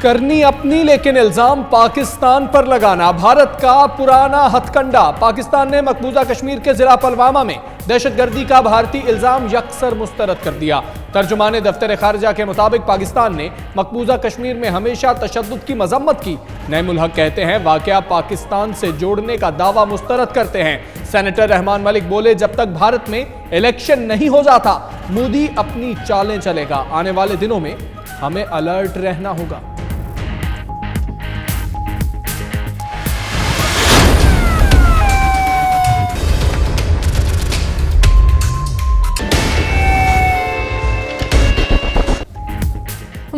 करनी अपनी लेकिन इल्जाम पाकिस्तान पर लगाना भारत का पुराना हथकंडा। पाकिस्तान ने मकबूजा कश्मीर के जिला पुलवामा में दहशतगर्दी का भारतीय इल्जाम यकसर मुस्तरद कर दिया। तर्जुमाने दफ्तर खारजा के मुताबिक पाकिस्तान ने मकबूजा कश्मीर में हमेशा तशद्दुद की मजम्मत की। नईमुल हक कहते हैं वाकया पाकिस्तान से जोड़ने का दावा मुस्तरद करते हैं। सेनेटर रहमान मलिक बोले, जब तक भारत में इलेक्शन नहीं हो जाता मोदी अपनी चालें चलेगा। आने वाले दिनों में हमें अलर्ट रहना होगा।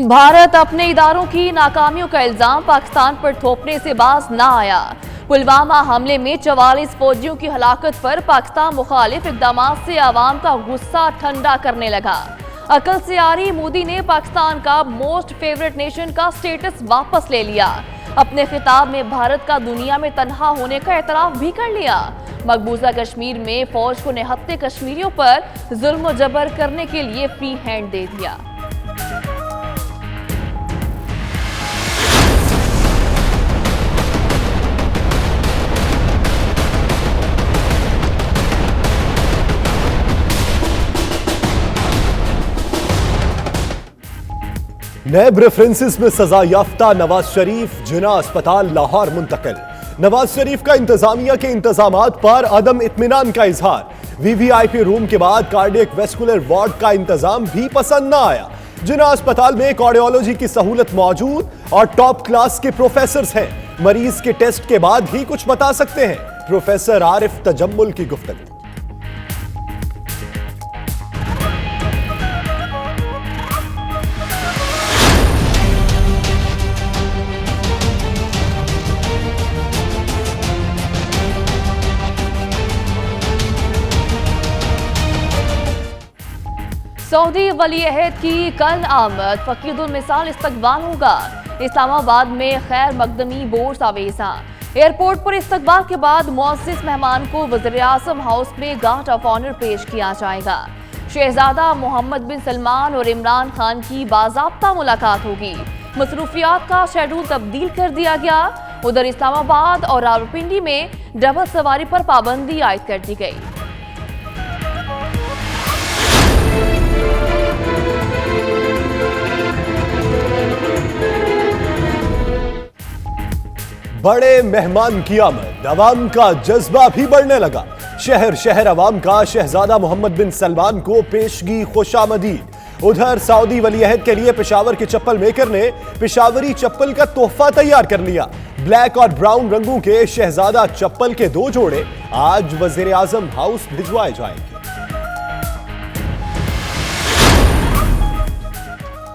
भारत अपने इदारों की नाकामियों का इल्जाम पाकिस्तान पर थोपने से बाज ना आया। पुलवामा हमले में 44 फौजियों की हलाकत पर पाकिस्तान मुखालिफ इक़दामात से आवाम का गुस्सा ठंडा करने लगा। अकल से आरी मोदी ने पाकिस्तान का मोस्ट फेवरेट नेशन का स्टेटस वापस ले लिया। अपने खिताब में भारत का दुनिया में तन्हा होने का एतराफ भी कर लिया। मकबूजा कश्मीर में फौज को निहत्ते कश्मीरियों पर जुल्म और जबर करने के लिए फ्री हैंड दे दिया। नैब रेफरेंसेस में सजा याफ्ता नवाज शरीफ जिना अस्पताल लाहौर मुंतकिल। नवाज शरीफ का इंतजामिया के इंतजामात पर अदम इत्मीनान का इजहार। वीवीआईपी रूम के बाद कार्डियक वेस्कुलर वार्ड का इंतजाम भी पसंद न आया। जिना अस्पताल में कार्डियोलॉजी की सहूलत मौजूद और टॉप क्लास के प्रोफेसर हैं। मरीज के टेस्ट के बाद ही कुछ बता सकते हैं। प्रोफेसर आरिफ तजम्मुल की गुफ्तगू। सऊदी वली अहद की कल आमद फकीदुल मिसाल इस्तकबाल होगा। इस्लामाबाद में खैर मकदमी बोर्ड आवेजा। एयरपोर्ट पर इस्तकबाल के बाद मुअज़्ज़िज़ मेहमान को वज़ीर-ए-आज़म हाउस में गार्ड ऑफ ऑनर पेश किया जाएगा। शहजादा मोहम्मद बिन सलमान और इमरान खान की बाज़ाब्ता मुलाकात होगी। मसरूफियात का शेड्यूल तब्दील कर दिया गया। उधर इस्लामाबाद और रावलपिंडी में डबल सवारी पर पाबंदी आयद कर दी गई। बड़े मेहमान की आमद, अवाम का जज्बा भी बढ़ने लगा। शहर शहर अवाम का शहजादा मोहम्मद बिन सलमान को पेशगी खुशामदीद। उधर सऊदी वली अहद के लिए पेशावर के चप्पल मेकर ने पेशावरी चप्पल का तोहफा तैयार कर लिया। ब्लैक और ब्राउन रंगों के शहजादा चप्पल के 2 जोड़े आज वजीर आजम हाउस भिजवाए जाएंगे।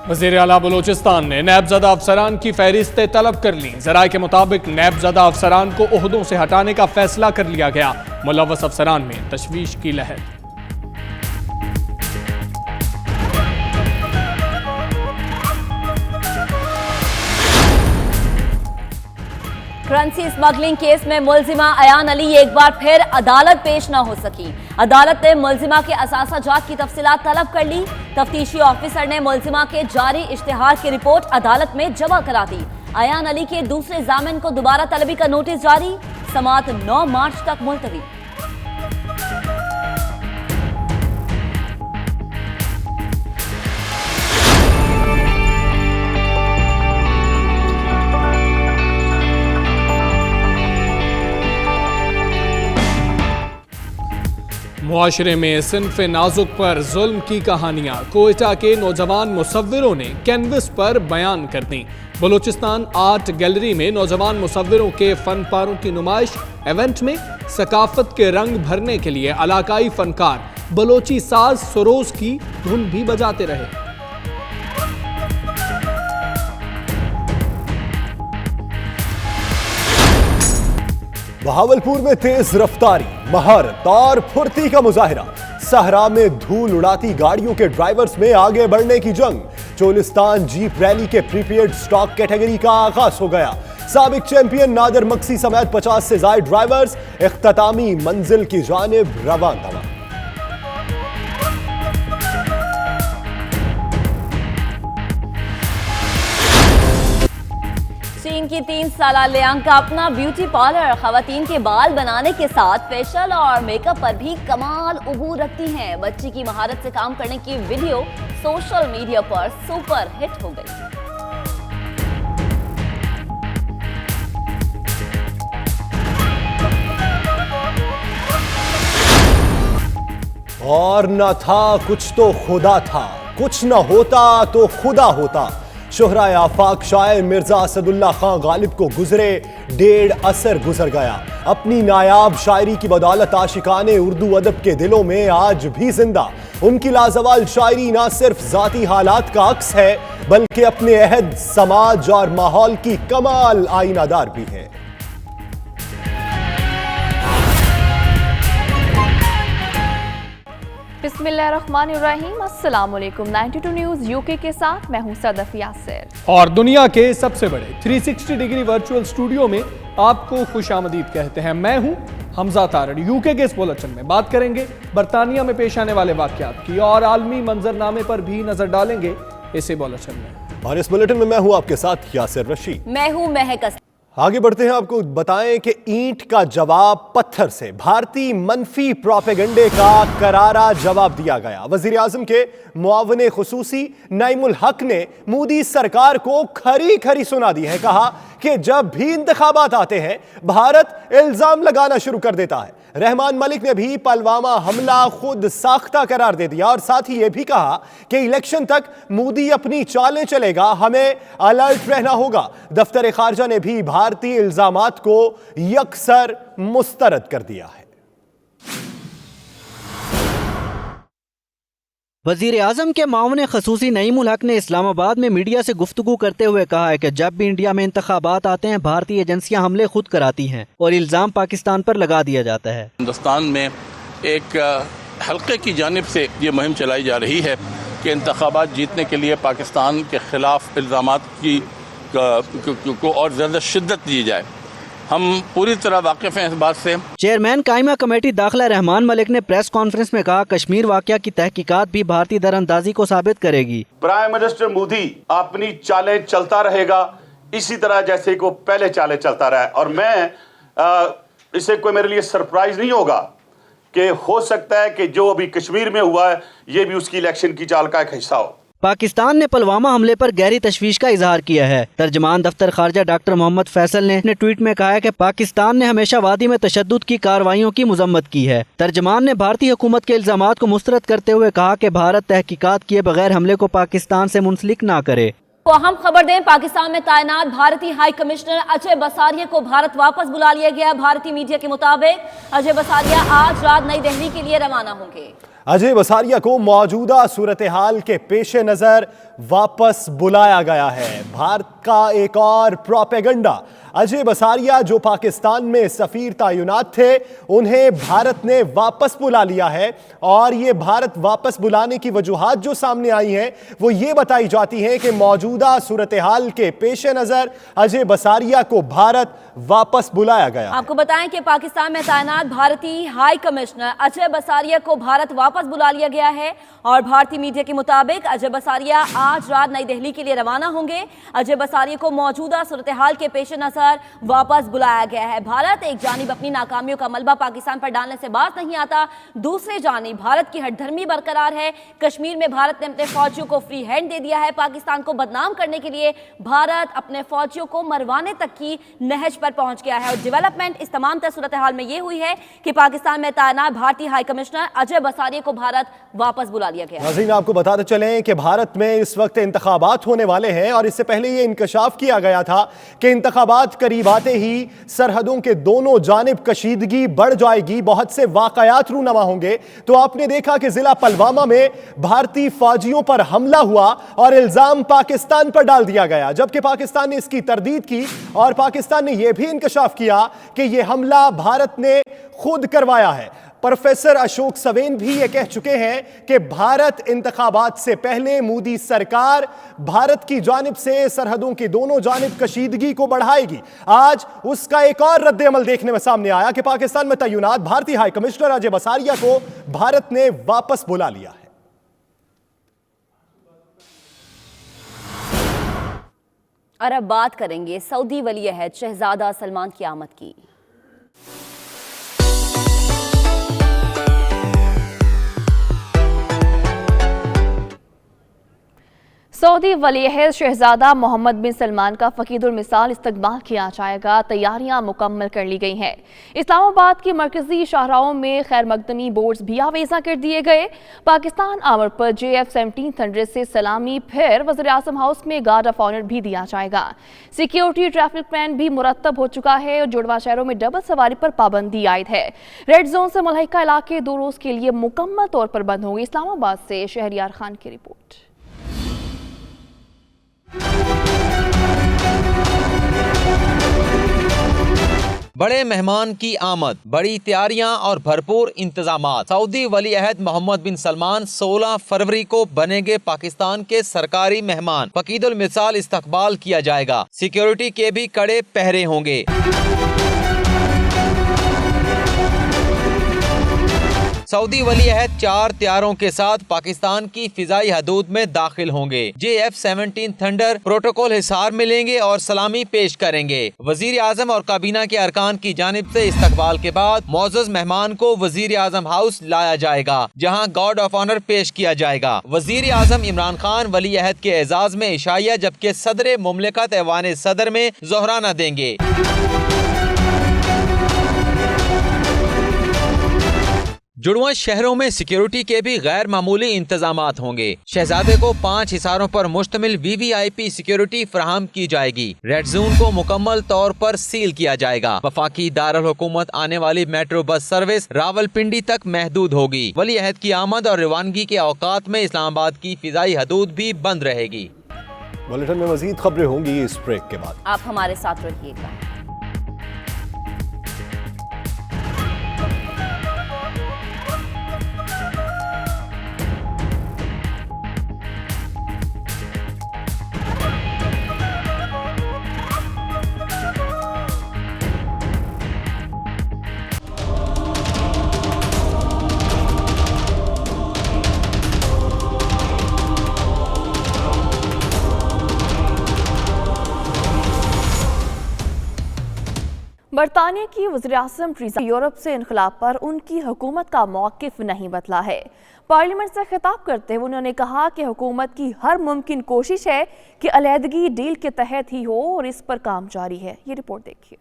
वज़ीर आला बलूचिस्तान ने नैबज़दा अफसरान की फहरिस्तें तलब कर ली। ज़राए के मुताबिक नैबज़दा अफसरान को ओहदों से हटाने का फैसला कर लिया गया। मुलव्वस अफसरान में तशवीश की लहर। करेंसी स्मगलिंग केस में मुलजिमा अयान अली एक बार फिर अदालत पेश न हो सकी। अदालत ने मुलजिमा के असासाजात की तफसीलात तलब कर ली। तफ्तीशी ऑफिसर ने मुलजिमा के जारी इश्तिहार की रिपोर्ट अदालत में जमा करा दी। अयान अली के दूसरे जामिन को दोबारा तलबी का नोटिस जारी। समाअत 9 मार्च तक मुलतवी। मुआशरे में सिन्फ नाजुक पर जुल्म की कहानियां कोयटा के नौजवान मुसव्विरों ने कैनवस पर बयान कर दी। बलूचिस्तान आर्ट गैलरी में नौजवान मुसव्विरों के फन पारों की नुमाइश। इवेंट में सकाफत के रंग भरने के लिए इलाकाई फनकार बलोची साज सरोज की धुन भी बजाते रहे। बहावलपुर में तेज रफ्तारी, महारत और फुर्ती का मुजाहिरा। सहरा में धूल उड़ाती गाड़ियों के ड्राइवर्स में आगे बढ़ने की जंग। चोलिस्तान जीप रैली के प्रीपेड स्टॉक कैटेगरी का आगाज हो गया। साबिक चैंपियन नादिर मक्सी समेत 50 से ज्यादा ड्राइवर्स इख्तितामी मंजिल की जानिब रवाना। दिल्ली की 3 साल लियांका अपना ब्यूटी पार्लर खवातीन के बाल बनाने के साथ फेशियल और मेकअप पर भी कमाल उबूर रखती हैं। बच्ची की महारत से काम करने की वीडियो सोशल मीडिया पर सुपर हिट हो गई। और न था कुछ तो खुदा था, कुछ न होता तो खुदा होता। शोहरा आफाक शायर मिर्जा असदुल्ला खां गालिब को गुजरे 1.5 असर गुजर गया। अपनी नायाब शायरी की बदौलत आशिकाने उर्दू अदब के दिलों में आज भी जिंदा। उनकी लाजवाल शायरी ना सिर्फ जाती हालात का अक्स है बल्कि अपने अहद, समाज और माहौल की कमाल आईनादार भी है। बिस्मिल्लाहिर्रहमानिर्रहीम, अस्सलाम वालेकुम। 92 न्यूज़ यूके के साथ मैं हूं सदफ यासिर। और दुनिया के सबसे बड़े 360 डिग्री वर्चुअल स्टूडियो में आपको खुशामदीद कहते हैं। मैं हूं हमजा तारड़। यूके के इस बुलेटिन में बात करेंगे बरतानिया में पेश आने वाले वाकयात की और आलमी मंजरनामे पर भी नजर डालेंगे इसी बुलेटिन में। और इस बुलेटिन में मैं हूं आपके साथ यासिर रशीद। मैं हूं महक। आगे बढ़ते हैं, आपको बताएं कि ईंट का जवाब पत्थर से। भारतीय मनफी प्रोपेगेंडे का करारा जवाब दिया गया। वजीर आजम के मुआवने खुसूसी नईमुल हक ने मोदी सरकार को खरी खरी सुना दी है। कहा कि जब भी इंतखाबात आते हैं भारत इल्जाम लगाना शुरू कर देता है। रहमान मलिक ने भी पुलवामा हमला खुद साख्ता करार दे दिया और साथ ही यह भी कहा कि इलेक्शन तक मोदी अपनी चालें चलेगा, हमें अलर्ट रहना होगा। दफ्तर खारजा ने भी भारतीय इल्जामात को यकसर मुस्तरद कर दिया है। वजीर आजम के मामले खसूसी नईमुल हक ने इस्लामाबाद में मीडिया से गुफ्तगू करते हुए कहा है कि जब भी इंडिया में इंतखाबात आते हैं भारतीय एजेंसियां हमले खुद कराती हैं और इल्ज़ाम पाकिस्तान पर लगा दिया जाता है। हिंदुस्तान में एक हल्के की जानिब से ये मुहिम चलाई जा रही है कि इंतखाबात जीतने के लिए पाकिस्तान के ख़िलाफ़ इल्ज़ामात को और ज़्यादा शिद्दत दी जाए। हम पूरी तरह वाकिफ़ हैं इस बात से। चेयरमैन कायमा कमेटी दाखिला रहमान मलिक ने प्रेस कॉन्फ्रेंस में कहा कश्मीर वाक़या की तहकीकात भी भारतीय दरअंदाजी को साबित करेगी। प्राइम मिनिस्टर मोदी अपनी चालें चलता रहेगा इसी तरह जैसे को पहले चालें चलता रहा है और मैं इसे कोई मेरे लिए सरप्राइज नहीं होगा कि हो सकता है कि जो अभी कश्मीर में हुआ है ये भी उसकी इलेक्शन की चाल का एक हिस्सा हो। पाकिस्तान ने पुलवामा हमले पर गहरी तशवीश का इजहार किया है। तर्जमान दफ्तर खारजा डॉक्टर मोहम्मद फैसल ने अपने ट्वीट में कहा है कि पाकिस्तान ने हमेशा वादी में तशद्दुद की कार्रवाइयों की मजम्मत की है। तर्जमान ने भारतीय हुकूमत के इल्जामात को मुस्तरद करते हुए कहा कि भारत तहकीकात किए बगैर हमले को पाकिस्तान से मुंसलिक ना करे। तो अहम खबर दें, पाकिस्तान में तैनात भारतीय हाई कमिश्नर अजय बसारिया को भारत वापस बुला लिया गया। भारतीय मीडिया के मुताबिक अजय बसारिया आज रात नई दिल्ली के लिए रवाना होंगे। अजय बसारिया को मौजूदा सूरत हाल के पेश नजर वापस बुलाया गया है। भारत का एक और प्रोपेगेंडा। अजय बसारिया जो पाकिस्तान में सफीर तैनात थे उन्हें भारत ने वापस बुला लिया है और ये भारत वापस बुलाने की वजूहात जो सामने आई हैं वो ये बताई जाती हैं कि मौजूदा सूरत हाल के पेश नजर अजय बसारिया को भारत वापस बुलाया गया। आपको बताएं कि पाकिस्तान में तैनात भारतीय हाई कमिश्नर अजय बसारिया को भारत वापस बुला लिया गया है और भारतीय मीडिया के मुताबिक अजय बसारिया आज रात नई दिल्ली के लिए रवाना होंगे। अजय बसारिया को मौजूदा सूरत हाल के पेश नजर वापस बुलाया गया है। भारत एक जानिब अपनी नाकामियों का मलबा पाकिस्तान पर डालने से बाज नहीं आता, दूसरी जानिब भारत की हठधर्मी बरकरार है। कश्मीर में भारत ने अपने फौजियों को फ्री हैंड दे दिया है। पाकिस्तान को बदनाम करने के लिए भारत अपने फौजियों को मरवाने तक की नहज पर पहुंच गया है और डेवलपमेंट इस तमाम सूरत हाल में यह हुई है कि पाकिस्तान में तैनात भारतीय हाई कमिश्नर अजय बसारिया को भारत वापस बुला लिया गया। नाज़रीन, आपको बताते चलें कि भारत में इस वक्त इंतखाबात होने वाले हैं और इससे पहले यह इंकशाफ किया गया था कि इंतखाबात करीब आते ही सरहदों के दोनों जानिब कशीदगी बढ़ जाएगी, बहुत से वाकयात रूनमा होंगे। तो आपने देखा कि जिला पुलवामा में भारतीय फौजियों पर हमला हुआ और इल्जाम पाकिस्तान पर डाल दिया गया, जबकि पाकिस्तान ने इसकी तरदीद की और पाकिस्तान ने यह भी इंकशाफ किया कि यह हमला भारत ने खुद करवाया है। प्रोफेसर अशोक सवेन भी ये कह चुके हैं कि भारत इंतखाबात से पहले मोदी सरकार भारत की जानिब से सरहदों की दोनों जानिब कशीदगी को बढ़ाएगी। आज उसका एक और रद्द-ए-अमल देखने में सामने आया कि पाकिस्तान में तैनात भारतीय हाई कमिश्नर अजय बसारिया को भारत ने वापस बुला लिया है। और अब बात करेंगे सऊदी वली अहद शहजादा सलमान की आमद की। सऊदी वली-ए-अहद शहजादा मोहम्मद बिन सलमान का फकीदुल मिसाल इस्तकबाल किया जाएगा। तैयारियां मुकम्मल कर ली गई हैं। इस्लामाबाद की मरकजी शाहराहों में खैर मकदमी बोर्ड्स भी आवेजा कर दिए गए। पाकिस्तान आमर पर JF-17 थंडर से सलामी, फिर वज़ीर-ए-आज़म हाउस में गार्ड ऑफ ऑनर भी दिया जाएगा। सिक्योरिटी ट्रैफिक प्लान भी मुरतब हो चुका है और जुड़वा शहरों में डबल सवारी पर पाबंदी आयद है। रेड जोन से मुल्हिका इलाके 2 रोज के लिए मुकम्मल तौर पर बंद होंगे। इस्लामाबाद से शहरियार खान की रिपोर्ट। बड़े मेहमान की आमद, बड़ी तैयारियां और भरपूर इंतजामात। सऊदी वली अहद मोहम्मद बिन सलमान 16 फरवरी को बनेंगे पाकिस्तान के सरकारी मेहमान। फकीदुल मिसाल इस्तकबाल किया जाएगा। सिक्योरिटी के भी कड़े पहरे होंगे। सऊदी वली अहद 4 तैयारों के साथ पाकिस्तान की फिजाई हदूद में दाखिल होंगे। JF-17 थंडर प्रोटोकॉल हिसार में लेंगे और सलामी पेश करेंगे। वजीर आजम और काबीना के अरकान की जानिब से इस्तकबाल के बाद मौजूद मेहमान को वजीर आजम हाउस लाया जाएगा, जहां गार्ड ऑफ ऑनर पेश किया जाएगा। वजीर आजम इमरान खान वली अहद के एजाज में इशाइया, जबकि सदर मुमलिकत ऐवान सदर में जोहराना देंगे। जुड़वा शहरों में सिक्योरिटी के भी गैर मामूली इंतजामात होंगे। शहजादे को 5 हिसारों पर मुश्तमिल VVIP सिक्योरिटी फराहम की जाएगी। रेड जोन को मुकम्मल तौर पर सील किया जाएगा। वफाकी दारुल हुकूमत आने वाली मेट्रो बस सर्विस रावलपिंडी तक महदूद होगी। वली अहद की आमद और रवानगी के औकात में इस्लामाबाद की फिजाई हदूद भी बंद रहेगी। बुलेटिन में मजीद खबरें होंगी इस ब्रेक के बाद। आप हमारे साथ रहिएगा। बरतानिया की वज़ीर-ए-आज़म ट्रीज़ा यूरोप से इनखलाब पर उनकी हुकूमत का मौक़िफ़ नहीं बदला है। पार्लियामेंट से खिताब करते हुए उन्होंने कहा कि हुकूमत की हर मुमकिन कोशिश है कि अलहदगी डील के तहत ही हो और इस पर काम जारी है। ये रिपोर्ट देखिए।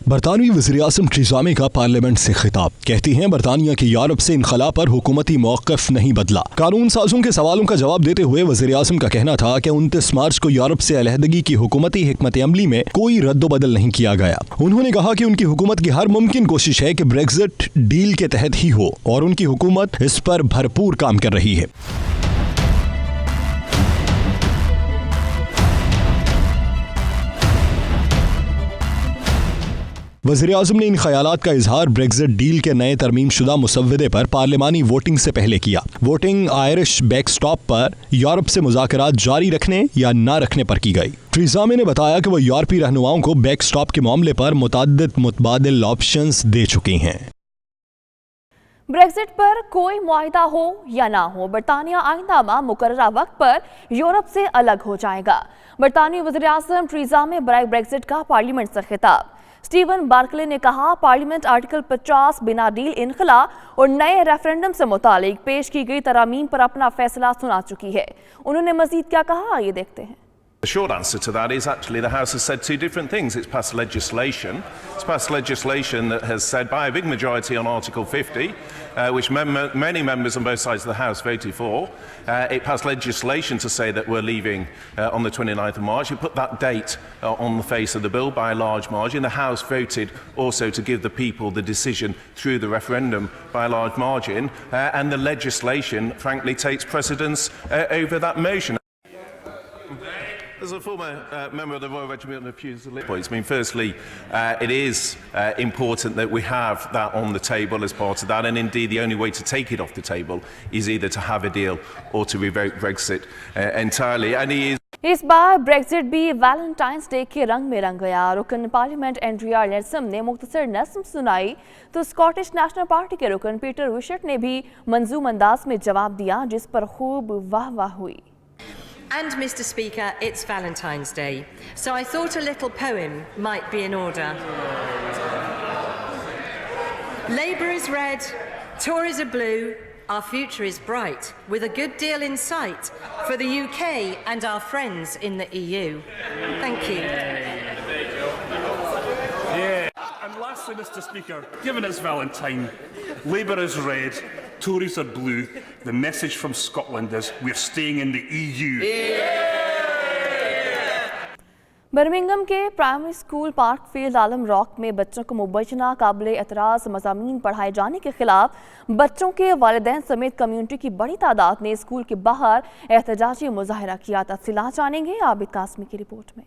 बरतानवी वज़ीर-ए-आज़म ट्रीज़ा मे का पार्लियामेंट से खिताब। कहती हैं बरतानिया की यूरोप से इनखला पर हुकूमती मौक़िफ़ नहीं बदला। कानून साजों के सवालों का जवाब देते हुए वज़ीर-ए-आज़म का कहना था कि 29 मार्च को यूरोप से अलहदगी की हुकूमती हिकमत अमली में कोई रद्द-बदल नहीं किया गया। उन्होंने कहा कि उनकी हुकूमत की हर मुमकिन कोशिश है कि ब्रेक्जिट डील के तहत ही हो और उनकी हुकूमत इस पर भरपूर काम कर रही है। वज़ीर-ए-आज़म ने इन ख्यालात का इजहार ब्रेक्जिट डील के नए तरमीम शुदा मुसव्वदे पर पार्लिमानी वोटिंग से पहले किया। वोटिंग आयरिश बैकस्टॉप पर यूरोप से मुज़ाकरात जारी रखने या ना रखने पर की गई। ट्रीज़ा मे ने बताया कि वो यूरोपीय रहनुमाओं को बैकस्टॉप के मामले पर मुतअद्दिद मुतबादिल ऑप्शंस दे चुकी हैं। ब्रेक्जिट पर कोई मुआहिदा हो या ना हो, बरतानिया आइंदा माह मुकर्ररा वक्त पर यूरोप से अलग हो जाएगा। बरतानी वज़ीर-ए-आज़म ट्रीज़ा मे बराए ब्रेक्जिट का पार्लियामेंट से खिताब। स्टीवन बार्कले ने कहा, पार्लियामेंट आर्टिकल 50 बिना डील इनखला और नए रेफरेंडम से मुतालिक पेश की गई तरामीम पर अपना फैसला सुना चुकी है। उन्होंने मजीद क्या कहा, ये देखते हैं। The short answer to that is actually the House has said 2 different things. It's passed legislation. It's passed legislation that has said by a big majority on Article 50, which many members on both sides of the House voted for. It passed legislation to say that we're leaving on the 29th of March. It put that date on the face of the bill by a large margin. The House voted also to give the people the decision through the referendum by a large margin. And the legislation, frankly, takes precedence over that motion. As a former member of the Royal Regiment of Fusiliers, I mean, firstly, it is important that we have that on the table as part of that, and indeed the only way to take it off the table is either to have a deal or to revoke Brexit entirely. And he is इस बार Brexit भी Valentine's day के रंग में रंग गया। रुकन parliament Andrea Leadsom ने मुख्तसर नज़्म सुनाई तो स्कॉटिश नेशनल पार्टी के रुकन पीटर विशर्ट ने भी मंजूम अंदाज में जवाब दिया, जिस पर खूब वाह वाह हुई। And Mr. Speaker, it's Valentine's Day, so I thought a little poem might be in order. Labour is red, Tories are blue, our future is bright, with a good deal in sight for the UK and our friends in the EU. Thank you. Yeah. And lastly, Mr. Speaker, given it's Valentine, Labour is red, Tories are blue. The message from Scotland is we're staying in the EU. Birmingham के primary school पार्कफील्ड आलम rock में बच्चों को मुबैना काबिल एतराज़ मज़ामीन पढ़ाए जाने के खिलाफ बच्चों के वालिदैन समेत कम्यूनिटी की बड़ी तादाद ने स्कूल के बाहर एहतजाजी मुजाहरा किया। तफसीलात जानेंगे आबिद कासमी की रिपोर्ट में।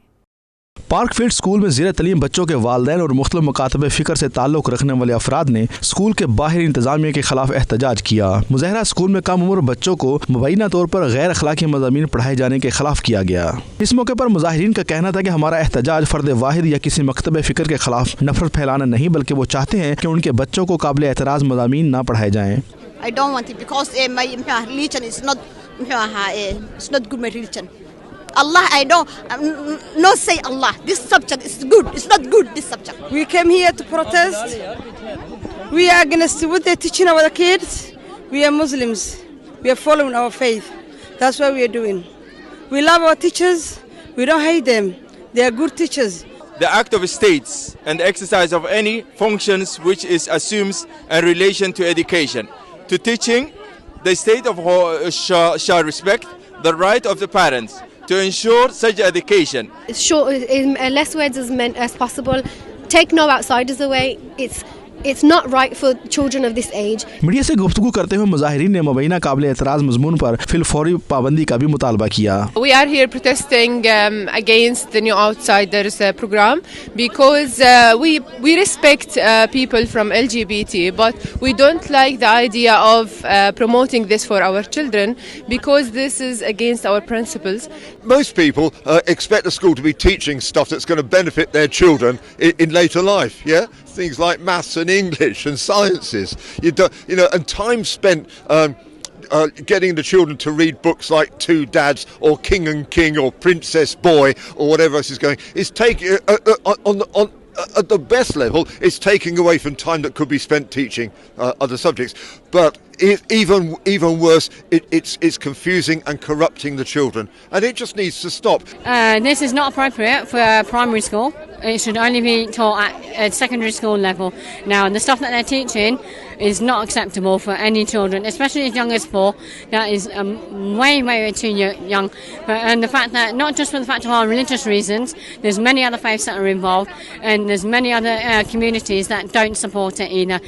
पार्कफील्ड स्कूल में ज़ेर तलीम बच्चों के वालिदैन और मुख्तलिफ मकातब फ़िक्र से ताल्लुक़ रखने वाले अफराद ने स्कूल के बाहर इंतज़ामिया के खिलाफ एहतजाज किया। मुज़ाहरा स्कूल में कम उम्र बच्चों को मुबैना तौर पर गैर अखलाकी मज़ामीन पढ़ाए जाने के खिलाफ किया गया। इस मौके पर मुजाहिरीन का कहना था कि हमारा एहतजाज फ़र्द वाहिद या किसी मकतब फ़िक्र के खिलाफ नफरत फैलाना नहीं, बल्कि वो चाहते हैं कि उनके बच्चों को काबिल एतराज़ मज़ामीन ना पढ़ाए जाएँ। Allah, I don't no say Allah. This subject is good. It's not good. This subject. We came here to protest. We are against what they're teaching our kids. We are Muslims. We are following our faith. That's what we are doing. We love our teachers. We don't hate them. They are good teachers. The act of states and the exercise of any functions which is assumes in relation to education, to teaching, the state of shall respect the right of the parents to ensure such education. Short, less words as possible. Take no outsiders away. It's not right for children of this age. Media से गुफ्तगू करते हुए मुजाहिरीन ने मुबैना काबिल एतराज़ मज़मून पर फिलफौरी पाबंदी का भी मुतालबा किया। We are here protesting against the New Outsiders program because we respect people from LGBT, but we don't like the idea of promoting this for our children because this is against our principles. Most people expect the school to be teaching stuff that's going to benefit their children in later life. Yeah. Things like maths and English and sciences, and time spent getting the children to read books like Two Dads or King and King or Princess Boy or whatever else is going, is taking at the best level, it's taking away from time that could be spent teaching other subjects. But even worse, it's confusing and corrupting the children, and it just needs to stop. This is not appropriate for primary school. It should only be taught at secondary school level. Now, the stuff that they're teaching is not acceptable for any children, especially as young as 4. That is way too young. And the fact that, not just for the fact of our religious reasons, there's many other faiths that are involved, and there's many other communities that don't support it either.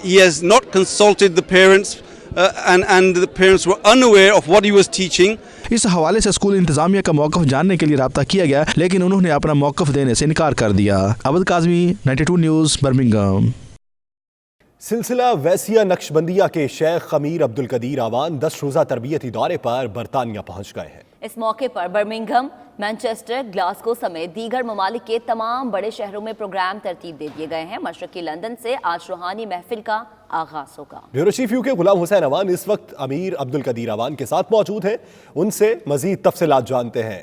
He has not consulted the parents, and the parents were unaware of what he was teaching. इस हवाले से school इंतजामिया का मौक़िफ़ जानने के लिए राब्ता किया गया, लेकिन उन्होंने अपना मौक़िफ़ देने से इनकार कर दिया। अबद काज़मी, 92 न्यूज़, बर्मिंघम। सिलसिला वैसिया नक्शबंदिया के शेख खमीर अब्दुल कदीर आवान 10 रोज़ा तरबियती दौरे पर बरतानिया पहुँच गए हैं। इस मौके पर बर्मिंघम, मैनचेस्टर, ग्लासगो समेत दीगर ममालिक के तमाम बड़े शहरों में प्रोग्राम तरतीब दे दिए गए हैं। मशरक़ी लंदन से आज रूहानी महफिल का आगाज होगा। Bureau chief UK Ghulam Hussain Awan इस वक्त अमीर अब्दुल कदीर आवान के साथ मौजूद हैं, उनसे मजीद तफसीलात जानते हैं।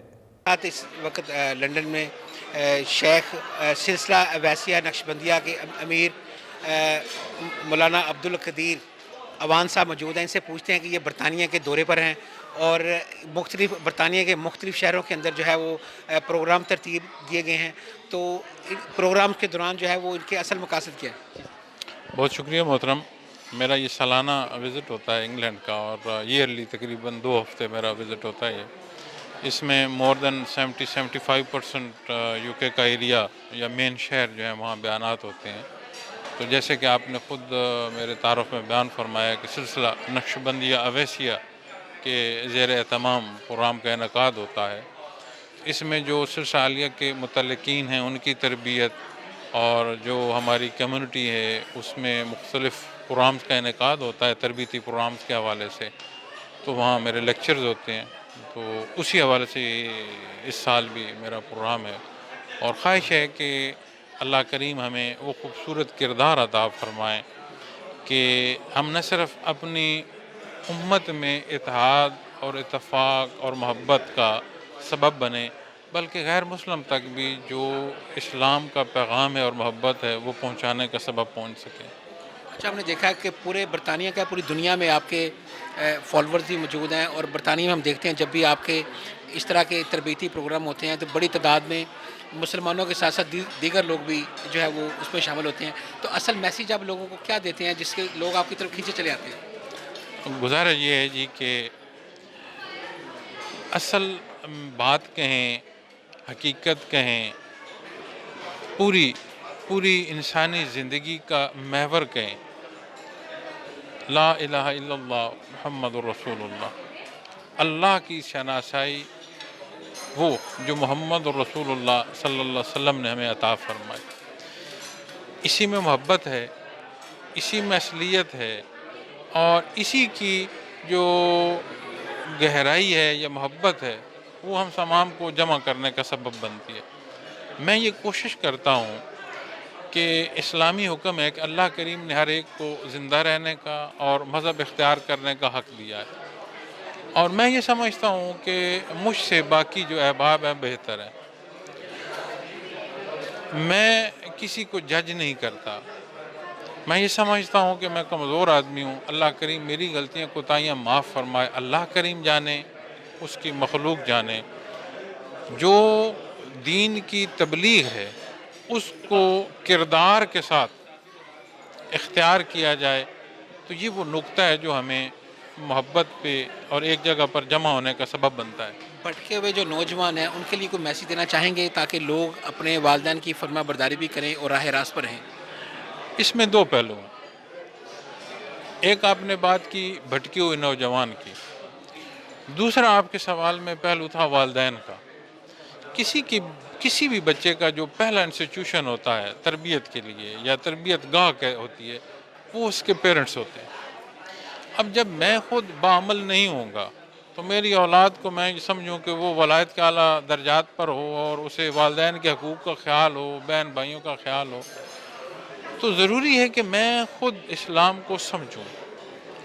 इस वक्त लंदन में शेख सिलसिला वैसिया नक्शबंदिया के अमीर मौलाना अब्दुल कदीर अवान साहब मौजूद हैं। इनसे पूछते हैं कि ये बरतानिया के दौरे पर हैं और बरतानिया के मुख्तलिफ शहरों के अंदर जो है वो प्रोग्राम तरतीब दिए गए हैं, तो प्रोग्राम के दौरान जो है वो इनके असल मकासद क्या है? बहुत शुक्रिया मोहतरम। मेरा ये सालाना विज़िट होता है इंग्लैंड का, और ईयरली तकरीबन 2 हफ्ते मेरा विज़िट होता है। इसमें मोर देन 70-75% यूके का एरिया या मेन शहर जो है वहाँ बयानात होते हैं। तो जैसे कि आपने ख़ुद मेरे तारुफ़ में बयान फरमाया कि सिलसिला नक्शबंदिया अवैसिया के ज़ेर एहतमाम प्रोग्राम का इनेकाद होता है। इसमें जो सिलसिला आलिया के मुतल्लिकीन हैं उनकी तरबियत और जो हमारी कम्युनिटी है उसमें मुख्तलिफ़ प्रोग्राम्स का इनेकाद होता है तरबियती प्रोग्राम्स के हवाले से। तो वहाँ मेरे लेक्चर्स होते हैं तो उसी हवाले से इस साल भी मेरा प्रोग्राम है और ख्वाहिश है कि अल्लाह करीम हमें वो खूबसूरत किरदार अता फरमाएँ कि हम न सिर्फ़ अपनी उम्मत में इत्तेहाद और इत्तेफाक और मोहब्बत का सबब बने, बल्कि गैर मुस्लिम तक भी जो इस्लाम का पैगाम है और मोहब्बत है वो पहुंचाने का सबब पहुंच सके। अच्छा, आपने देखा कि पूरे बरतानिया का पूरी दुनिया में आपके फॉलोअर्स भी मौजूद हैं और बरतानिया में हम देखते हैं जब भी आपके इस तरह के तरबीती प्रोग्राम होते हैं तो बड़ी तादाद में मुसलमानों के साथ साथ दीगर लोग भी जो है वो उसमें शामिल होते हैं। तो असल मैसेज आप लोगों को क्या देते हैं जिसके लोग आपकी तरफ खींचे चले आते हैं? गुजारिश ये है जी कि असल बात कहें, हकीकत कहें, पूरी इंसानी ज़िंदगी का महवर कहें, ला इलाहा इल्लल्लाह मुहम्मदुर रसूलुल्लाह, अल्लाह की शनासाई वो जो मोहम्मद और रसूलुल्लाह सल्लल्लाहु अलैहि वसल्लम ने हमें अता फरमाई। इसी में मोहब्बत है, इसी में असलियत है और इसी की जो गहराई है या मोहब्बत है वो हम तमाम को जमा करने का सबब बनती है। मैं ये कोशिश करता हूँ कि इस्लामी हुक्म है कि अल्लाह करीम ने हर एक को ज़िंदा रहने का और मज़हब इख्तियार करने का हक़ दिया है और मैं ये समझता हूँ कि मुझसे बाकी जो अहबाब हैं बेहतर हैं। मैं किसी को जज नहीं करता, मैं ये समझता हूँ कि मैं कमज़ोर आदमी हूँ, अल्लाह करीम मेरी गलतियाँ कोताहियाँ माफ़ फरमाए, अल्लाह करीम जाने, उसकी मखलूक जाने। जो दीन की तबलीग है उसको किरदार के साथ इख्तियार किया जाए तो ये वो नुक्ता है जो हमें मोहब्बत पे और एक जगह पर जमा होने का सबब बनता है। भटके हुए जो नौजवान हैं उनके लिए कोई मैसेज देना चाहेंगे ताकि लोग अपने वालिदैन की फरमा बरदारी भी करें और राह रास्त पर रहें? इसमें दो पहलू हैं। एक आपने बात की भटके हुए नौजवान की, दूसरा आपके सवाल में पहलू था वालिदैन का। किसी भी बच्चे का जो पहला इंस्टीट्यूशन होता है तरबियत के लिए या तरबियत गाह होती है वो उसके पेरेंट्स होते हैं। अब जब मैं खुद बाअमल नहीं होऊंगा तो मेरी औलाद को मैं समझूं कि वो वलायत के आला दर्जात पर हो और उसे वालिदैन के हकूक़ का ख्याल हो, बहन भाइयों का ख्याल हो, तो ज़रूरी है कि मैं खुद इस्लाम को समझूं,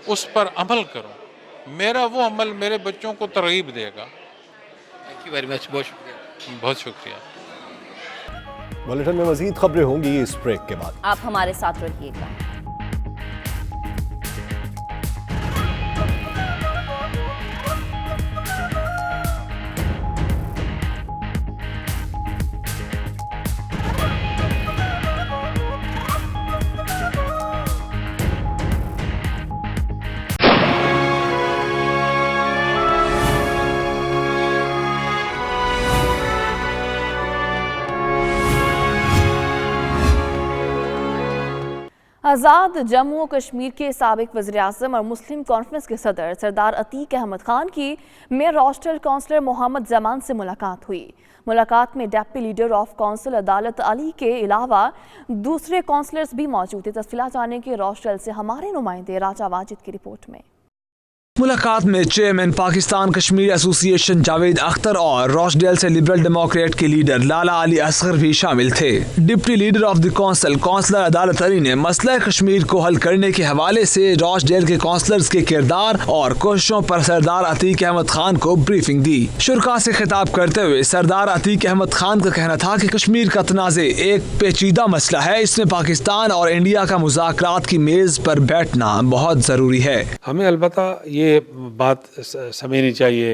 उस पर अमल करूं। मेरा वो अमल मेरे बच्चों को तरगीब देगा। थैंक यू वेरी मच, बहुत शुक्रिया। बहुत शुक्रिया। बुलेटिन में मजीद खबरें होंगी इस ब्रेक के बाद। आप हमारे साथ रहिएगा। आज़ाद जम्मू और कश्मीर के साबिक वज़ीर-ए-आज़म और मुस्लिम कॉन्फ्रेंस के सदर सरदार अतीक अहमद खान की mayor hostel councillor Mohammad Zaman से मुलाकात हुई। मुलाकात में डेप्टी लीडर ऑफ काउंसिल अदालत अली के अलावा दूसरे काउंसलर्स भी मौजूद थे। तफसीलात जानने के हॉस्टल से हमारे नुमाइंदे राजा वाजिद की रिपोर्ट में। मुलाकात में चेयरमैन पाकिस्तान कश्मीर एसोसिएशन जावेद अख्तर और रॉचडेल से लिबरल डेमोक्रेट के लीडर लाला अली असगर भी शामिल थे। Deputy leader of the council councillor Adalat Ali ने मसला कश्मीर को हल करने के हवाले से रॉचडेल के काउंसलर्स के किरदार और कोशिशों पर सरदार अतीक अहमद खान को ब्रीफिंग दी। शुरा से खिताब करते हुए सरदार अतीक अहमद खान का कहना था कि कश्मीर का तनाज़े एक पेचीदा मसला है, इसमें पाकिस्तान और इंडिया का मुज़ाकरात की मेज पर बैठना बहुत ज़रूरी है। हमें अलबत्ता ये बात समझनी चाहिए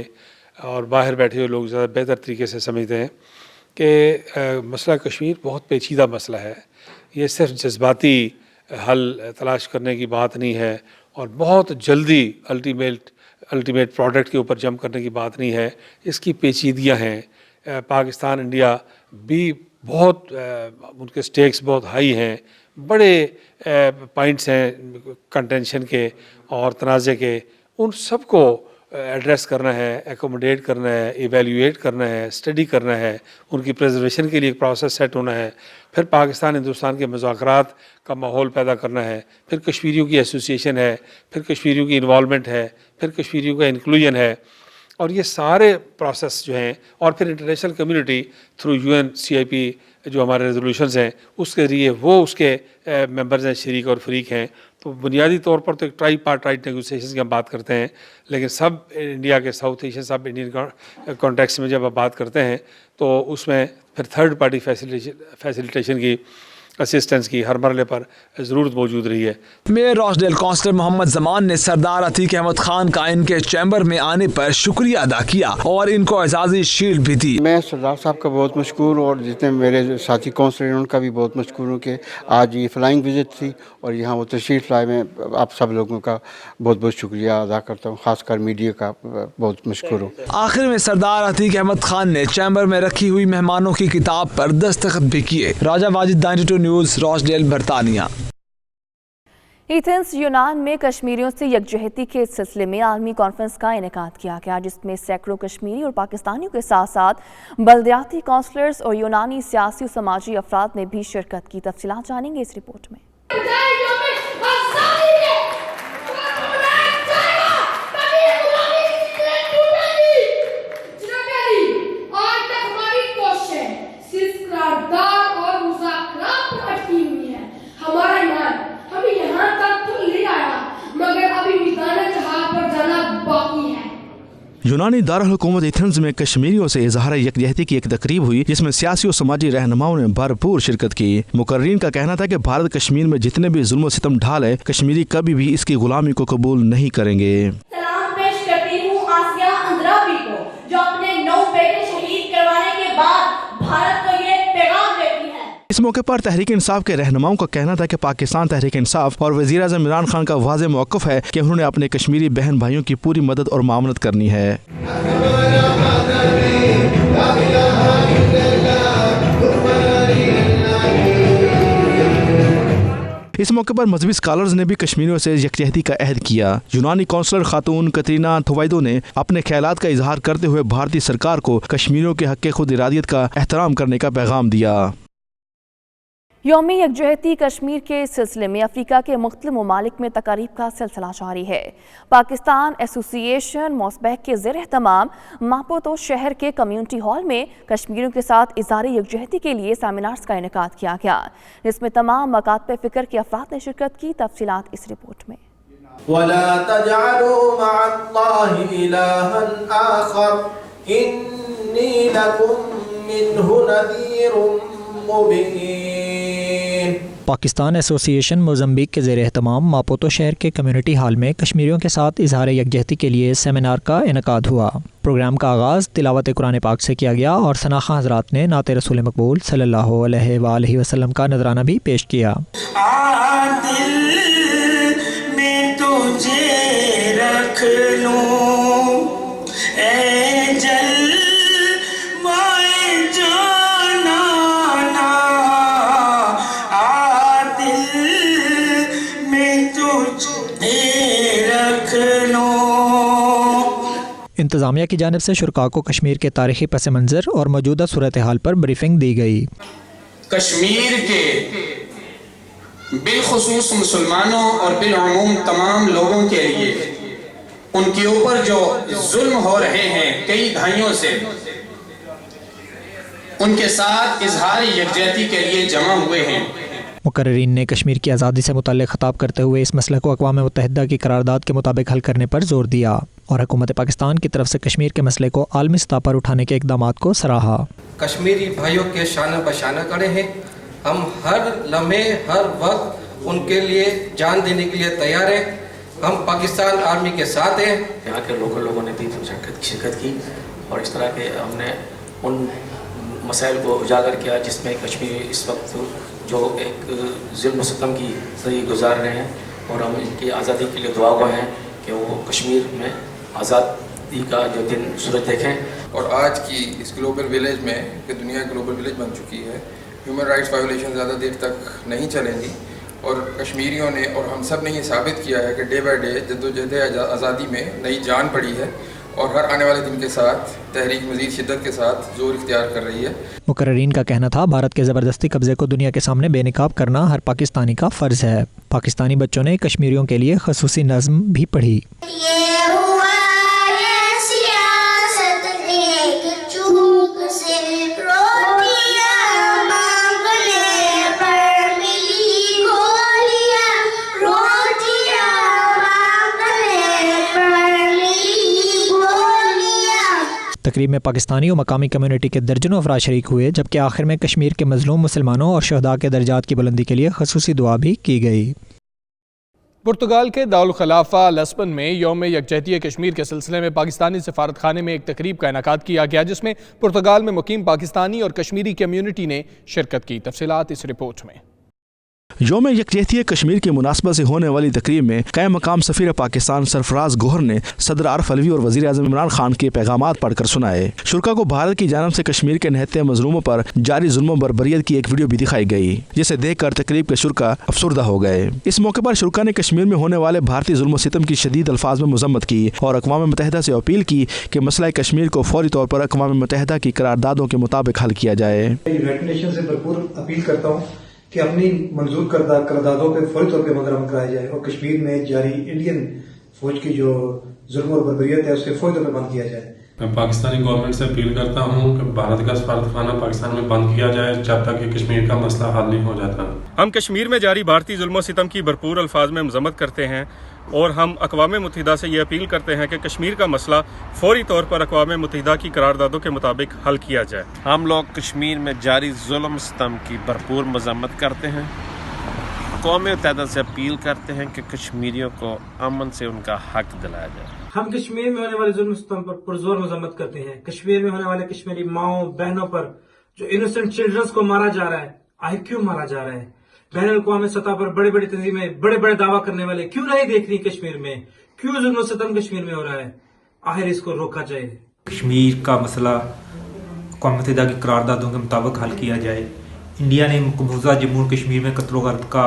और बाहर बैठे हुए लोग ज़्यादा बेहतर तरीके से समझते हैं कि मसला कश्मीर बहुत पेचीदा मसला है। ये सिर्फ जज्बाती हल तलाश करने की बात नहीं है और बहुत जल्दी अल्टीमेट प्रोडक्ट के ऊपर जंप करने की बात नहीं है। इसकी पेचीदियाँ हैं। पाकिस्तान इंडिया भी बहुत उनके स्टेक्स बहुत हाई हैं, बड़े पॉइंट्स हैं कंटेंशन के और तनाज़े के, उन सब को एड्रेस करना है, एकोमोडेट करना है, इवेल्यूएट करना है, स्टडी करना है, उनकी प्रिजर्वेशन के लिए एक प्रोसेस सेट होना है, फिर पाकिस्तान हिंदुस्तान के मुज़ाकरात का माहौल पैदा करना है, फिर कश्मीरियों की एसोसिएशन है, फिर कश्मीरियों की इन्वॉल्वमेंट है, फिर कश्मीरियों का इंक्लूजन है और ये सारे प्रोसेस जो हैं और फिर इंटरनेशनल कम्युनिटी थ्रू UNCIP जो हमारे रेजोल्यूशंस हैं उसके जरिए वो उसके मेंबर्स हैं, शरीक और फरीक हैं। तो बुनियादी तौर पर तो एक ट्राइपार्टाइट नेगोशिएशन की हम बात करते हैं, लेकिन सब इंडिया के साउथ एशियन सब इंडियन कॉन्टेक्स्ट में जब आप बात करते हैं तो उसमें फिर थर्ड पार्टी फैसिलिटेशन की, असिस्टेंस की हर मरले पर ज़रूरत मौजूद रही है। Mayor Rochdale councillor Mohammad Zaman ने सरदार अतीक अहमद खान का इनके चैम्बर में आने पर शुक्रिया अदा किया और इनको एजाज़ी शील्ड भी दी। मैं सरदार साहब का बहुत मशकूर हूँ और जितने मेरे साथी काउंसलर उनका भी बहुत मशकूर हूँ कि आज ये फ्लाइंग विजिट थी और यहाँ वो तशरीफ़ लाए। मैं आप सब लोगों का बहुत बहुत शुक्रिया अदा करता हूँ, ख़ासकर मीडिया का बहुत मशकूर हूँ। आखिर में सरदार अतीक अहमद खान ने चैम्बर में रखी हुई मेहमानों की किताब पर दस्तखत भी किए। राजा वाजिद 92 न्यूज़, रॉचडेल, बरतानिया। एथेंस यूनान में कश्मीरियों से यकजहती के सिलसिले में आलमी कॉन्फ्रेंस का इनेकाद किया गया, जिसमें सैकड़ों कश्मीरी और पाकिस्तानियों के साथ साथ बल्दियाती काउंसलर्स और यूनानी सियासी और समाजी अफराद ने भी शिरकत की। तफसीलात जानेंगे इस रिपोर्ट में। यूनानी दारुल हुकूमत एथेंस में कश्मीरियों से इजहार यकजहती की एक तकरीब हुई, जिसमें सियासी और समाजी रहनुमाओं ने भरपूर शिरकत की। मुकर्रीन का कहना था कि भारत कश्मीर में जितने भी जुल्म और सितम ढाल है, कश्मीरी कभी भी इसकी गुलामी को कबूल नहीं करेंगे। सलाम पेश करती हूँ आसिया अंद्राबी को, जो अपने 9 बेटे शहीद करवाने के बाद भारत को ये पैगाम देती है। इस मौके पर तहरीक इंसाफ के रहनुमाओं का कहना था कि पाकिस्तान तहरीक इंसाफ और वज़ीर आज़म इमरान खान का वाज़ेह मौक़िफ़ है कि उन्होंने अपने कश्मीरी बहन भाइयों की पूरी मदद और मामनत करनी है। इस मौके पर मजहबी स्कॉलर्स ने भी कश्मीरियों से यकजहती का अहद किया। यूनानी काउंसलर खातून कतरीना थोवाइदो ने अपने ख्यालात का इजहार करते हुए भारतीय सरकार को कश्मीरियों के हक़ खुद इरादियत का एहतराम करने का पैगाम दिया। यौम यकजहती कश्मीर के सिलसिले में अफ्रीका के मुख्तलिफ ममालिक में तकारीब का सिलसिला जारी है। पाकिस्तान एसोसिएशन मॉसबैक के ज़ेर एहतमाम मापुतो शहर के कम्युनिटी हॉल में कश्मीरियों के साथ इज़हार यकजहती के लिए सेमिनार्स का इनेकाद किया गया, जिसमें तमाम मकातब फ़िक्र के अफराद ने शिरकत की। तफसीलात इस रिपोर्ट में। वला तजअलू मअल्लाहि इलाहन आखर इन्नी लकुम मिन्हु नज़ीरुम मुबीन। पाकिस्तान एसोसिएशन मोज़म्बिक के ज़ेर एहतमाम मापुतो शहर के कम्युनिटी हॉल में कश्मीरियों के साथ इज़हार यकजहती के लिए सेमिनार का इनेकाद हुआ। प्रोग्राम का आगाज़ तिलावत कुरान पाक से किया गया और सनाखा हज़रात ने नाते रसूल मकबूल सल्लल्लाहु अलैहि वसल्लम का नजराना भी पेश किया। इंतज़ामिया की जानिब से शुरका को कश्मीर के तारीख़ी पस मंज़र और मौजूदा सूरत हाल पर ब्रीफिंग दी गई। कश्मीर के बिलखुसूस मुसलमानों और बिलअमूम तमाम लोगों के लिए उनके ऊपर जो जुल्म हो रहे हैं कई दहाइयों से, उनके साथ इजहार यकजहती के लिए जमा हुए हैं। मुकर्रीन ने कश्मीर की आज़ादी से मुतल्लिक़ ख़िताब करते हुए इस मसले को अक़वाम मुत्तहिदा की करारदाद के मुताबिक हल करने पर जोर दिया और हुकूमत पाकिस्तान की तरफ से कश्मीर के मसले को आलमी सतह पर उठाने के इक़दामात को सराहा। कश्मीरी भाइयों के शाना बशाना खड़े हैं। हम हर लम्हे हर वक्त उनके लिए जान देने के लिए तैयार हैं। हम पाकिस्तान आर्मी के साथ हैं। यहाँ के लोकल लोगों ने भी शिरकत की और इस तरह के हमने उन मसाइल को उजागर किया जिसमें कश्मीर इस वक्त जो एक ज़ुल्म सितम की ज़िंदगी गुजार रहे हैं और हम इनकी आज़ादी के लिए दुआ गो हैं कि वो कश्मीर में आज़ादी का जो दिन सूरज देखें। और आज की इस ग्लोबल विलेज में, कि दुनिया ग्लोबल विलेज बन चुकी है, ह्यूमन राइट्स वायोलेशन ज़्यादा देर तक नहीं चलेंगी और कश्मीरियों ने और हम सब ने ये साबित किया है कि डे बाय डे जद्दोजहद आज़ादी में नई जान पड़ी है और हर आने वाले दिन के साथ तहरीक मज़ीद शिद्दत के साथ जोर इख्तियार कर रही है। मुकर्रीन का कहना था भारत के ज़बरदस्ती कब्जे को दुनिया के सामने बेनकाब करना हर पाकिस्तानी का फ़र्ज़ है। पाकिस्तानी बच्चों ने कश्मीरियों के लिए ख़ुसूसी नज़्म भी पढ़ी। तकरीब में पाकिस्तानी और मकामी कम्युनिटी के दर्जनों अफराद शरीक हुए, जबकि आखिर में कश्मीर के मजलूम मुसलमानों और शहदा के दर्जात की बुलंदी के लिए खसूसी दुआ भी की गई। पुर्तगाल के दारुल खिलाफा लिस्बन में यौम यकजहती कश्मीर के सिलसिले में पाकिस्तानी सफारत खाने में एक तकरीब का इनेकाद किया गया, जिसमें पुर्तगाल में मुकीम पाकिस्तानी और कश्मीरी कम्युनिटी ने शिरकत की। तफसीलात इस रिपोर्ट में। यौम यकजहती कश्मीर की मुनासबत से होने वाली तकरीब में क़ायम मकाम सफ़ीर पाकिस्तान सरफराज गोहर ने सदर आरिफ अलवी और वज़ीर आज़म इमरान खान के पैगामात पढ़कर सुनाए। शुरा को भारत की जानब से कश्मीर के नहते मजलूमों पर जारी जुल्म बर्बरियत की एक वीडियो भी दिखाई गई, जिसे देखकर तकरीब के शुरा अफसुर्दा हो गए। इस मौके पर शुरा ने कश्मीर में होने वाले भारतीय जुल्म सितम की शदीद अल्फाज में मजम्मत की और अक़वाम मुत्तहिदा से अपील की कि मसला कश्मीर को फौरी तौर पर अक़वाम मुत्तहिदा की करारदादों के मुताबिक हल किया जाए। यूनाइटेड नेशन से भरपूर अपील करता हूँ कि अपनी मंजूर करदा करारदादों पर फौरी तौर पर अमल कराया जाए और कश्मीर में जारी इंडियन फौज की जो जुल्म और बर्बरियत है उसके फौरी तौर पर बंद किया जाए। मैं पाकिस्तानी गवर्नमेंट से अपील करता हूँ कि भारत का सफारतखाना पाकिस्तान में बंद किया जाए जब तक कि कश्मीर का मसला हल नहीं हो जाता। हम कश्मीर में जारी भारतीय जुल्म सितम की भरपूर अल्फाज में मजम्मत करते हैं और हम अक़वाम मुत्तहिदा से ये अपील करते हैं कि कश्मीर का मसला फौरी तौर पर अक़वाम मुत्तहिदा की करारदादों के मुताबिक हल किया जाए। हम लोग कश्मीर में जारी जुल्म सितम की भरपूर मजम्मत करते हैं। अक़वाम मुत्तहिदा से अपील करते हैं कि कश्मीरियों को अमन से उनका हक दिलाया जाए। हम कश्मीर में होने वाले जुल्म सितम पर पुरजोर मजम्मत करते हैं। कश्मीर में होने वाले कश्मीरी माओ बहनों पर जो इनोसेंट चिल्ड्रंस को मारा जा रहा है, आखिर क्यों मारा जा रहा है? बैनुल-अक़वामी सतह पर बड़ी बड़ी तंजीमें बड़े बड़े दावा करने वाले क्यों नहीं देख रही कश्मीर में? क्यों जुल्म सितम कश्मीर में हो रहा है? आखिर इसको रोका जाए। कश्मीर का मसला अक़वाम मुत्तहिदा की करारदादों के मुताबिक हल किया जाए। इंडिया ने मकबूजा जम्मू और कश्मीर में कत्ल गर्द का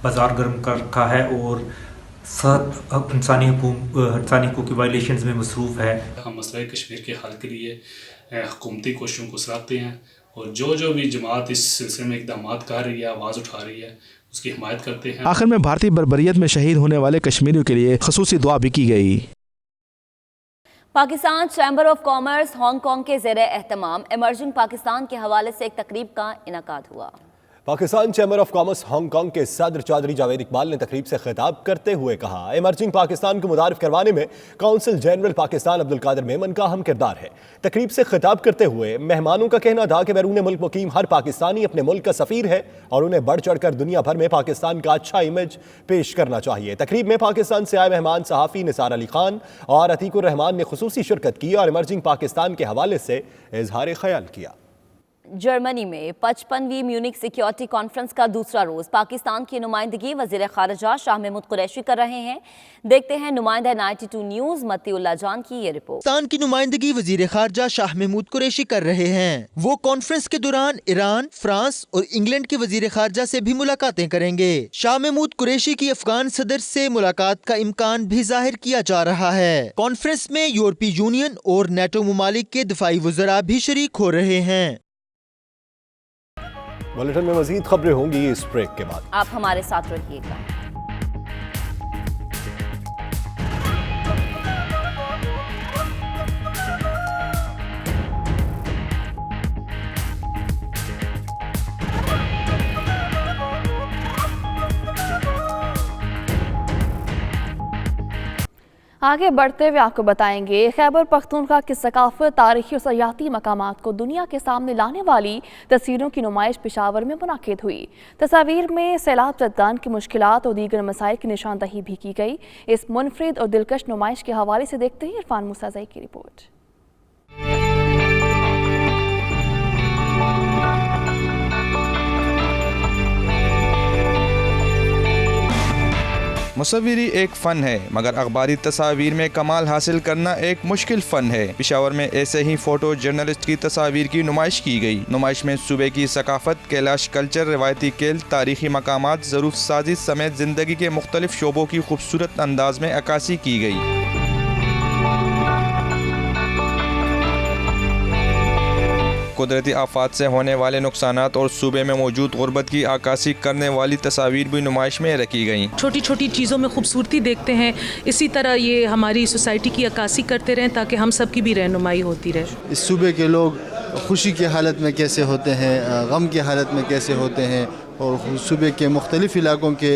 बाजार गर्म कर रखा है और सब इंसानी हकूक की वायलेशंस में मसरूफ़ है। हम मसला कश्मीर के हल के लिए हुकूमती कोशिशों को सराहते हैं और जो भी जमात इस सिलसिले में इक़दाम कर रही है, आवाज़ उठा रही है, उसकी हिमायत करते हैं। आखिर में भारतीय बर्बरियत में शहीद होने वाले कश्मीरियों के लिए खसूसी दुआ भी की गई। Pakistan chamber of commerce Hong Kong के ज़ेरे एहतमाम इमर्जिंग पाकिस्तान के हवाले से एक तकरीब का इनेकाद हुआ। Pakistan chamber of commerce Hong Kong के सदर चौधरी जावेद इकबाल ने तकरीब से खिताब करते हुए कहा, इमर्जिंग पाकिस्तान को मुतारिफ करवाने में काउंसिल जनरल पाकिस्तान अब्दुल कादिर मेमन का अहम किरदार है। तकरीब से खिताब करते हुए मेहमानों का कहना था कि बैरून मुल्क मुकीम हर पाकिस्तानी अपने मुल्क का सफ़ीर है और उन्हें बढ़ चढ़कर दुनिया भर में पाकिस्तान का अच्छा इमेज पेश करना चाहिए। तकरीब में पाकिस्तान से आए मेहमान सहाफ़ी निसार अली खान और अतीकुर रहमान ने खुसूसी शिरकत की और इमर्जिंग पाकिस्तान के हवाले से इजहार ख्याल किया। जर्मनी में 55वीं म्यूनिक सिक्योरिटी कॉन्फ्रेंस का दूसरा रोज पाकिस्तान की नुमाइंदगी वजीर खारजा शाह महमूद कुरैशी कर रहे हैं। देखते हैं नुमाइंदा 92 न्यूज मतीउल्लाह जान की ये रिपोर्ट। पाकिस्तान की नुमाइंदगी वजीर खारजा शाह महमूद कुरैशी कर रहे हैं। वो कॉन्फ्रेंस के दौरान ईरान, फ्रांस और इंग्लैंड के वजीर खारजा से भी मुलाकातें करेंगे। शाह महमूद कुरैशी की अफगान सदर से मुलाकात का इम्कान भी जाहिर किया जा रहा है। कॉन्फ्रेंस में यूरोपीय यूनियन और नेटो ममालिक के दिफाई वज़रा भी शरीक हो रहे हैं। बुलेटिन में मजीद खबरें होंगी इस ब्रेक के बाद। आप हमारे साथ रहिएगा। आगे बढ़ते हुए आपको बताएंगे खैबर पख्तूनख्वा की सकाफत, तारीखी और सयाहती मकामात को दुनिया के सामने लाने वाली तस्वीरों की नुमाइश पेशावर में मुनाकिद हुई। तस्वीर में सैलाब ज़दगान की मुश्किलात और दीगर मसाइल की निशानदही भी की गई। इस मुनफरिद और दिलकश नुमाइश के हवाले से देखते हैं इरफान मुसाज़ई की रिपोर्ट। मुसव्विरी एक फ़न है, मगर अखबारी तस्वीर में कमाल हासिल करना एक मुश्किल फ़न है। पेशावर में ऐसे ही फ़ोटो जर्नलिस्ट की तस्वीर की नुमाइश की गई। नुमाइश में सूबे की सकाफत, कैलाश कल्चर, रवायती खेल, तारीखी मकामात, ज़रूफ साजी समेत ज़िंदगी के मुख्तलिफ शोबों की खूबसूरत अंदाज में अक्कासी की गई। कुदरती आफात से होने वाले नुकसानात और सूबे में मौजूद गुर्बत की आकाशी करने वाली तस्वीर भी नुमाइश में रखी गई। छोटी छोटी चीज़ों में खूबसूरती देखते हैं, इसी तरह ये हमारी सोसाइटी की अक्कासी करते रहें ताकि हम सब की भी रहनुमाई होती रहे। इस सूबे के लोग खुशी की हालत में कैसे होते हैं, गम की हालत में कैसे होते हैं और सूबे के मुख्तलिफ इलाकों के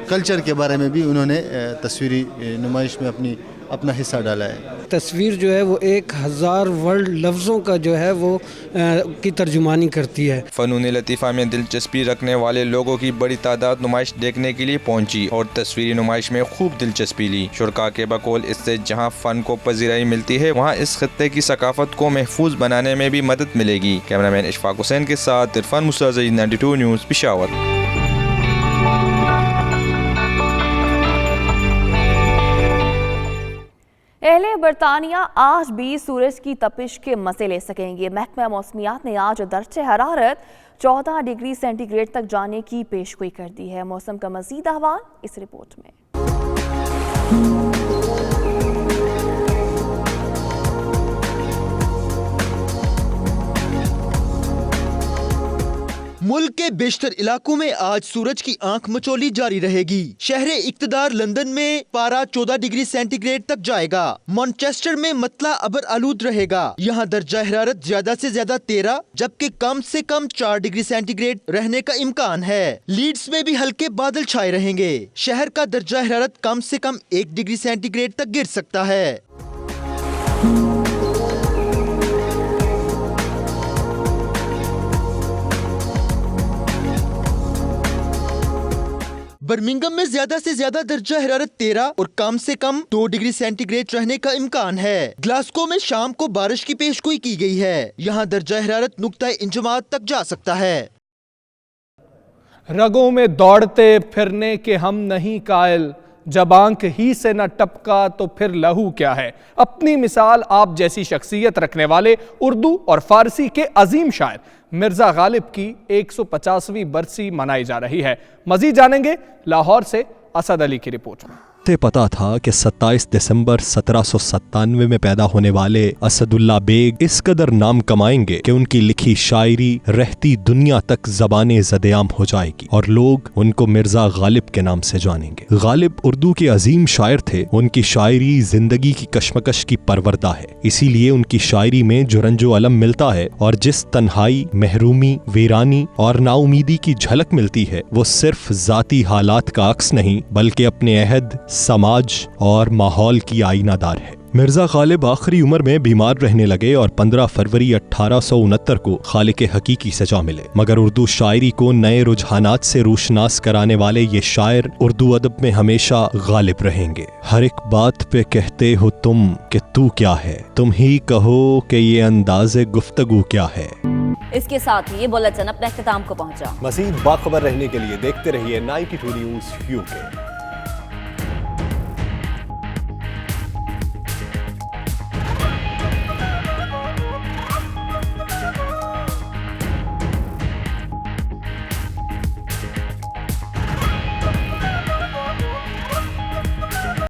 कल्चर के बारे में भी उन्होंने तस्वीरी नुमाइश में अपनी अपना हिस्सा डाला है। तस्वीर जो है वो 1000 वर्ड लफ्ज़ों का जो है वो की तर्जुमानी करती है। फ़नून लतीफ़ा में दिलचस्पी रखने वाले लोगों की बड़ी तादाद नुमाइश देखने के लिए पहुंची और तस्वीरी नुमाइश में खूब दिलचस्पी ली। शुरका के बकौल इससे जहां फ़न को पजीराई मिलती है वहां इस खत्ते की सकाफत को महफूज बनाने में भी मदद मिलेगी। कैमरामैन इशफाक हुसैन के साथ इरफान मुस्तफ़ी, 92 न्यूज़, पेशावर। अहले बरतानिया आज भी सूरज की तपिश के मजे ले सकेंगे। महकमा मौसमियात ने आज दर्जे हरारत 14 डिग्री सेंटीग्रेड तक जाने की पेशगोई कर दी है। मौसम का मजीद अहवाल इस रिपोर्ट में। मुल्क के बेशतर इलाकों में आज सूरज की आंख मचोली जारी रहेगी। शहरे इक्तदार लंदन में पारा 14 डिग्री सेंटीग्रेड तक जाएगा। मैनचेस्टर में मतला अबर आलूद रहेगा। यहाँ दर्जा हरारत ज्यादा से ज्यादा 13 जबकि कम से कम 4 डिग्री सेंटीग्रेड रहने का इम्कान है। लीड्स में भी हल्के बादल छाए रहेंगे। शहर का दर्जा हरारत कम से कम 1 डिग्री सेंटीग्रेड तक गिर सकता है। बर्मिंघम में ज्यादा से ज्यादा दर्जा हरारत 13 और कम से कम 2 डिग्री सेंटीग्रेड रहने का इम्कान है। ग्लासगो में शाम को बारिश की पेशगोई की गई है। यहाँ दर्जा हरारत नुक्ता इंजमात तक जा सकता है। रगों में दौड़ते फिरने के हम नहीं कायल, जब आंख ही से न टपका तो फिर लहू क्या है। अपनी मिसाल आप जैसी शख्सियत रखने वाले उर्दू और फारसी के अजीम शायर मिर्जा गालिब की 150वीं बरसी मनाई जा रही है। मजीद जानेंगे लाहौर से असद अली की रिपोर्ट में। से पता था कि 27 दिसंबर 1797 में पैदा होने वाले असदुल्ला बेग इस कदर नाम कमाएंगे कि उनकी लिखी शायरी रहती दुनिया तक ज़बाने ज़देआम हो जाएगी और लोग उनको मिर्जा गालिब के नाम से जानेंगे। गालिब उर्दू के अजीम शायर थे। उनकी शायरी जिंदगी की कश्मकश की परवरदा है। इसीलिए उनकी शायरी में जो रंजो अलम मिलता है और जिस तन्हाई, महरूमी, वीरानी और नाउमीदी की झलक मिलती है वो सिर्फ जाती हालात का अक्स नहीं बल्कि अपने अहद, समाज और माहौल की आईनादार है। मिर्जा गालिब आखिरी उम्र में बीमार रहने लगे और 15 फरवरी 1869 को खालिक हकीकी सजा मिले। मगर उर्दू शायरी को नए रुझानात से रोशनास कराने वाले ये शायर उर्दू अदब में हमेशा गालिब रहेंगे। हर एक बात पे कहते हो तुम कि तू क्या है, तुम ही कहो कि ये अंदाज़े गुफ्तगू क्या है। इसके साथ ही ये बुलेटिन अपने इख्तिताम को पहुंचा। मज़ीद बाखबर रहने के लिए देखते रहिए 92 न्यूज़ UK।